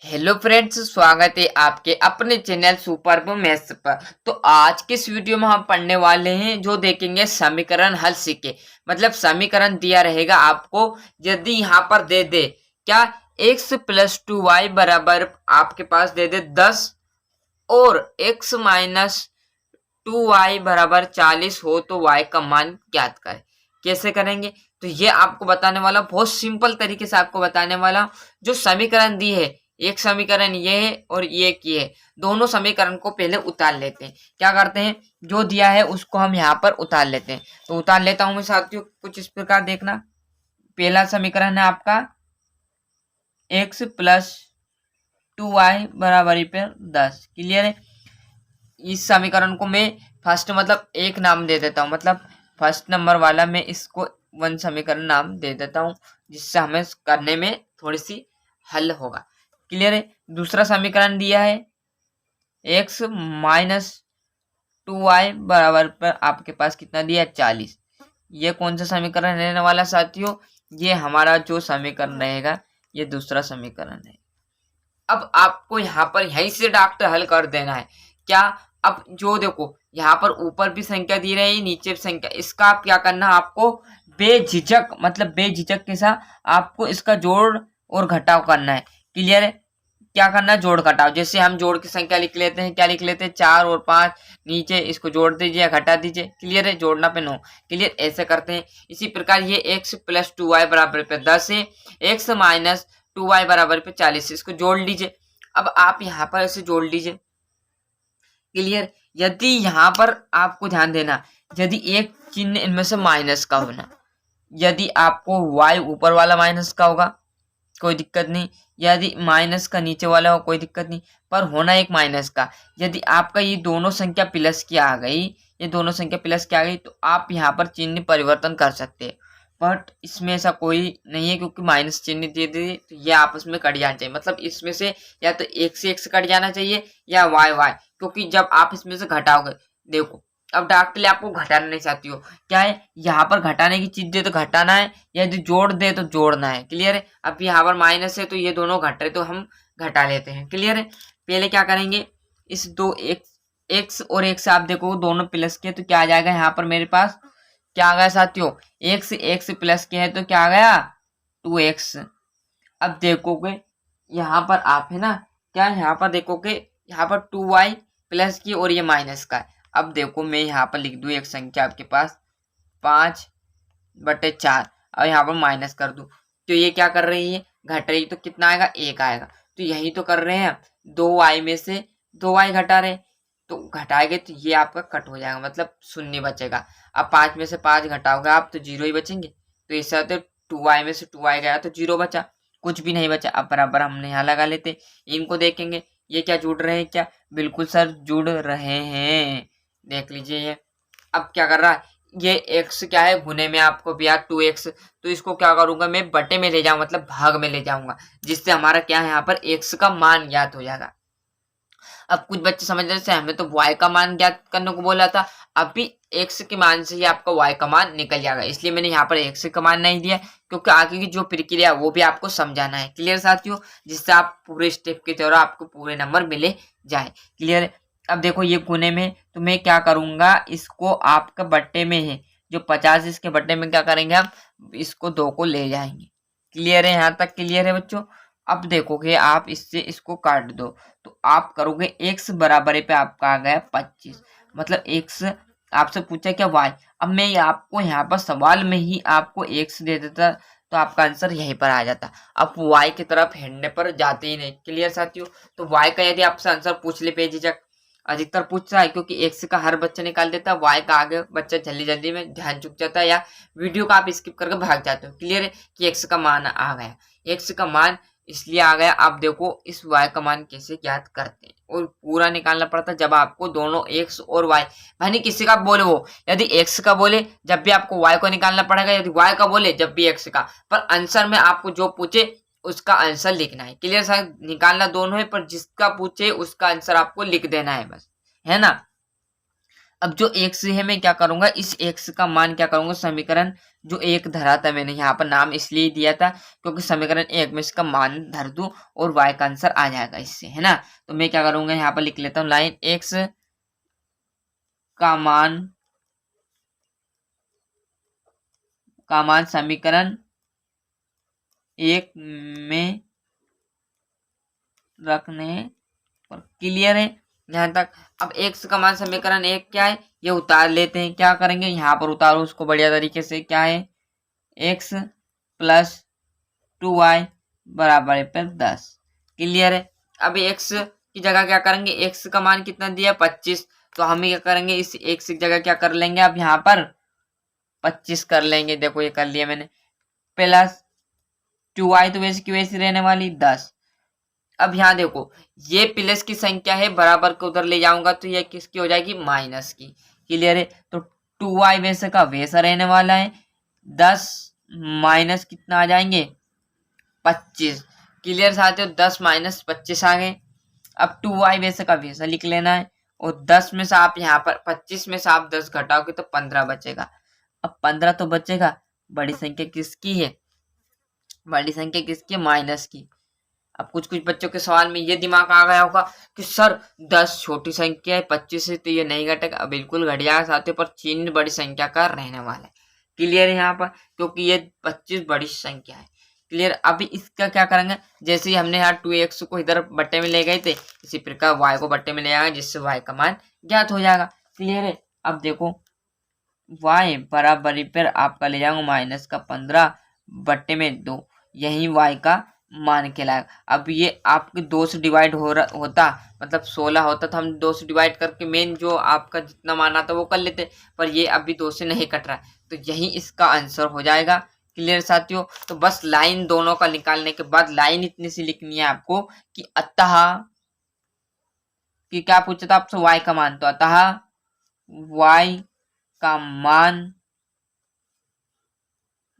Hello friends, स्वागत है आपके अपने चैनल सुपर मैथ्स पर। तो आज के इस वीडियो में हम पढ़ने वाले हैं जो देखेंगे समीकरण हल सीखे। मतलब समीकरण दिया रहेगा आपको, यदि यहाँ पर दे दे क्या x प्लस 2y बराबर आपके पास दे दे 10 और x माइनस 2y बराबर 40 हो तो y का मान ज्ञात करें। कैसे करेंगे तो ये आपको बताने वाला, बहुत सिंपल तरीके से आपको बताने वाला। जो समीकरण दी है, एक समीकरण ये है और ये की है, दोनों समीकरण को पहले उतार लेते हैं। क्या करते हैं, जो दिया है उसको हम यहाँ पर उतार लेते हैं। तो उतार लेता हूं मैं साथियों, कुछ इस प्रकार देखना। पहला समीकरण है आपका x प्लस 2y बराबरी पर 10। क्लियर है। इस समीकरण को मैं फर्स्ट मतलब एक नाम दे देता हूँ, मतलब फर्स्ट नंबर वाला मैं इसको वन समीकरण नाम दे देता हूँ, जिससे हमें करने में थोड़ी सी हल होगा। क्लियर है। दूसरा समीकरण दिया है x माइनस 2y बराबर पर आपके पास कितना दिया है 40। ये कौन सा समीकरण रहने वाला साथियों, ये हमारा जो समीकरण रहेगा ये दूसरा समीकरण है। अब आपको यहाँ पर यहीं से डॉक्टर हल कर देना है। क्या, अब जो देखो यहाँ पर ऊपर भी संख्या दी रही है, नीचे भी संख्या, इसका आप क्या करना, आपको बेझिझक मतलब बेझिझक के साथ आपको इसका जोड़ और घटाव करना है। क्लियर है। क्या करना है, जोड़ घटाव। जैसे हम जोड़ की संख्या लिख लेते हैं, क्या लिख लेते हैं 4 और 5, नीचे इसको जोड़ दीजिए या घटा दीजिए। क्लियर है। जोड़ना पे 9। क्लियर, ऐसे करते हैं। इसी प्रकार ये x प्लस 2y बराबर पे 10 है, x माइनस 2y बराबर पे 40, इसको जोड़ लीजिए। अब आप यहाँ पर इसे जोड़ लीजिए। क्लियर। यदि यहाँ पर आपको ध्यान देना, यदि एक चिन्ह इनमें से माइनस का होना, यदि आपको y ऊपर वाला माइनस का होगा कोई दिक्कत नहीं, यदि माइनस का नीचे वाला हो कोई दिक्कत नहीं, पर होना एक माइनस का। यदि आपका ये दोनों संख्या प्लस की आ गई, ये दोनों संख्या प्लस की आ गई, तो आप यहाँ पर चिन्ह परिवर्तन कर सकते हैं। बट इसमें ऐसा कोई नहीं है, क्योंकि माइनस चिन्ह दे दे तो ये आपस में कट जाना चाहिए। मतलब इसमें से या तो एक से x कट जाना चाहिए या y, क्योंकि जब आप इसमें से घटाओगे, देखो अब डॉक्टर आपको घटाना नहीं चाहती हो, क्या है यहाँ पर घटाने की चीज दे तो घटाना है, यदि जोड़ दे तो जोड़ना है। क्लियर है। अब यहाँ पर माइनस है तो ये दोनों घट रहे तो हम घटा लेते हैं। क्लियर है। पहले क्या करेंगे, इस दो एक्स और एक से आप देखो दोनों प्लस के, तो क्या आ जाएगा, यहाँ पर मेरे पास क्या आ गया साथियों, एक्स प्लस के है तो क्या आ गया 2x। अब देखोगे यहाँ पर आप है ना, क्या यहाँ पर देखोगे यहाँ पर 2y प्लस की और ये माइनस का है। अब देखो मैं यहाँ पर लिख दूँ एक संख्या आपके पास 5/4 और यहाँ पर माइनस कर दूँ, तो ये क्या कर रही है, घट रही, तो कितना आएगा 1 आएगा। तो यही तो कर रहे हैं, 2y में से 2y घटा रहे, तो घटाएंगे तो ये आपका कट हो जाएगा, मतलब शून्य बचेगा। अब 5 में से 5 घटाओगे आप तो 0 ही बचेंगे। तो इस तरह 2y में से 2y गया तो 0 बचा, कुछ भी नहीं बचा। अब बराबर हमने यहाँ लगा लेते, इनको देखेंगे ये क्या जुड़ रहे हैं, क्या बिल्कुल सर जुड़ रहे हैं, देख लीजिए ये। अब क्या कर रहा है, ये x क्या है, गुने में आपको दिया 2x, तो इसको क्या करूंगा मैं बटे में ले जाऊंगा, मतलब भाग में ले जाऊंगा, जिससे हमारा क्या है यहाँ पर x का मान ज्ञात हो जाएगा। अब कुछ बच्चे समझ रहे थे हमें तो y का मान ज्ञात करने को बोला था, अभी x के मान से ही आपका y का मान निकल जाएगा, इसलिए मैंने यहाँ पर x का मान नहीं दिया, क्योंकि आगे की जो प्रक्रिया वो भी आपको समझाना है। क्लियर साथियों, जिससे आप पूरे स्टेप के द्वारा आपको पूरे नंबर मिले जाए। क्लियर। अब देखो ये गुने में, तो मैं क्या करूंगा, इसको आपका बट्टे में है जो 50, इसके बट्टे में क्या करेंगे हम, इसको 2 को ले जाएंगे। क्लियर है, यहाँ तक क्लियर है बच्चों। अब देखोगे आप इससे इसको काट दो, तो आप करोगे x बराबर पे आपका आ गया 25, मतलब x आपसे पूछा क्या y। अब मैं आपको यहाँ पर सवाल में ही आपको x दे देता तो आपका आंसर यहीं पर आ जाता। अब y की तरफ हिड़ने पर जाते ही नहीं। क्लियर साथियों। तो y का यदि आपसे आंसर पूछ ले बेझिझक, अधिकतर पूछता है, क्योंकि x का हर बच्चा निकाल देता है, y का आगे बच्चा जल्दी जल्दी में ध्यान चुक जाता है या वीडियो का आप स्किप करके भाग जाते हो। क्लियर है कि x का मान आ गया, x का मान इसलिए आ गया। आप देखो इस y का मान कैसे ज्ञात करते हैं, और पूरा निकालना पड़ता है जब आपको दोनों x और y, भाई किसी का बोले वो, यदि x का बोले जब भी आपको y को निकालना पड़ेगा, यदि y का बोले जब भी x का, पर आंसर में आपको जो पूछे उसका आंसर लिखना है। क्लियर सर, निकालना दोनों है पर जिसका पूछे उसका आंसर आपको लिख देना है बस, है ना। अब जो x है मैं क्या करूंगा, इस x का मान क्या करूंगा, समीकरण जो एक धरा था मैंने यहाँ पर नाम इसलिए दिया था क्योंकि समीकरण एक में इसका मान धर दूं और y का आंसर आ जाएगा इससे, है ना। तो मैं क्या करूंगा, यहाँ पर लिख लेता हूँ लाइन x का मान समीकरण एक में रखने पर। क्लियर है यहाँ तक। अब x का मान समीकरण एक क्या है, ये उतार लेते हैं। क्या करेंगे, यहाँ पर उतारो उसको बढ़िया तरीके से। क्या है, x प्लस 2y बराबर है पर 10। क्लियर है। अब x की जगह क्या करेंगे, x का मान कितना दिया 25, तो हम क्या करेंगे, इस x की जगह क्या कर लेंगे, अब यहाँ पर 25 कर लेंगे। देखो ये कर लिया मैंने। प्लस 2y तो वैसे की वैसी रहने वाली 10। अब यहाँ देखो ये प्लस की संख्या है, बराबर को उधर ले जाऊंगा तो ये किसकी हो जाएगी, माइनस की। क्लियर है। तो 2y वैसे का वैसा रहने वाला है, 10 माइनस कितना आ जाएंगे 25। क्लियर साथियों, 10 माइनस 25 आ गए। अब 2y वैसे का वैसा लिख लेना है, और 10 में से आप यहाँ पर 25 में से आप 10 घटाओगे तो 15 बचेगा। अब 15 तो बचेगा, बड़ी संख्या किसकी है, बड़ी संख्या किसकी है, माइनस की। अब कुछ कुछ बच्चों के सवाल में ये दिमाग आ गया होगा कि सर 10 छोटी संख्या है, 25 से तो ये नहीं घटेगा। बिल्कुल घट जाएगा साथियों, पर चिन्ह बड़ी संख्या का रहने वाला है। क्लियर है यहाँ पर, क्योंकि ये 25 बड़ी संख्या है। क्लियर। अभी इसका क्या करेंगे, जैसे ही हमने यहाँ 2x को इधर बट्टे में ले गए थे, इसी प्रकार y को बट्टे में ले आएगा, जिससे y का मान ज्ञात हो जाएगा। क्लियर है। अब देखो y बराबरी पर आपका ले जाऊंगा माइनस का 15 बट्टे में 2, यही y का मान के लायक। अब ये आपके 2 से डिवाइड होता, मतलब 16 होता, तो हम 2 से डिवाइड करके मेन जो आपका जितना मान आता वो कर लेते, पर ये अभी 2 से नहीं कट रहा है, तो यही इसका आंसर हो जाएगा। क्लियर साथियों। तो बस लाइन दोनों का निकालने के बाद लाइन इतनी सी लिखनी है आपको कि अतः, कि क्या पूछा था आपसे, y का मान, तो अतः y का मान,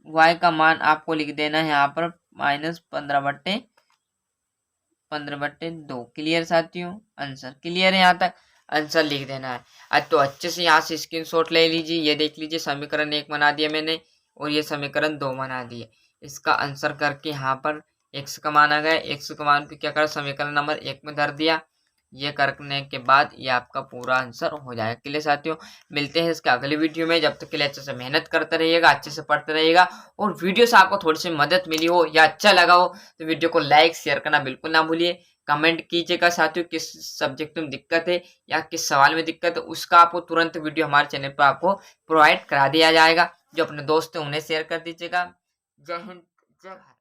y का मान आपको लिख देना है यहाँ पर माइनस 15/2। क्लियर साथियों, आंसर क्लियर है, यहाँ तक आंसर लिख देना है। आज तो अच्छे से यहाँ से स्क्रीनशॉट ले लीजिए। ये देख लीजिए समीकरण 1 बना दिया मैंने, और ये समीकरण 2 बना दिए। इसका आंसर करके यहाँ पर x का मान आ गया, x का मान को क्या करा, समीकरण नंबर 1 में धर दिया। ये करने के बाद ये आपका पूरा आंसर हो जाएगा। क्लियर साथियों, मिलते हैं इसके अगली वीडियो में। जब तक के लिए अच्छे से मेहनत करते रहिएगा, अच्छे से पढ़ते रहिएगा, और वीडियो से आपको थोड़ी सी मदद मिली हो या अच्छा लगा हो तो वीडियो को लाइक शेयर करना बिल्कुल ना भूलिए। कमेंट कीजिएगा साथियों किस सब्जेक्ट में दिक्कत है या किस सवाल में दिक्कत है, उसका आपको तुरंत वीडियो हमारे चैनल पर आपको प्रोवाइड करा दिया जाएगा। जो अपने दोस्त हैं उन्हें शेयर कर दीजिएगा। जय हिंद, जय भारत।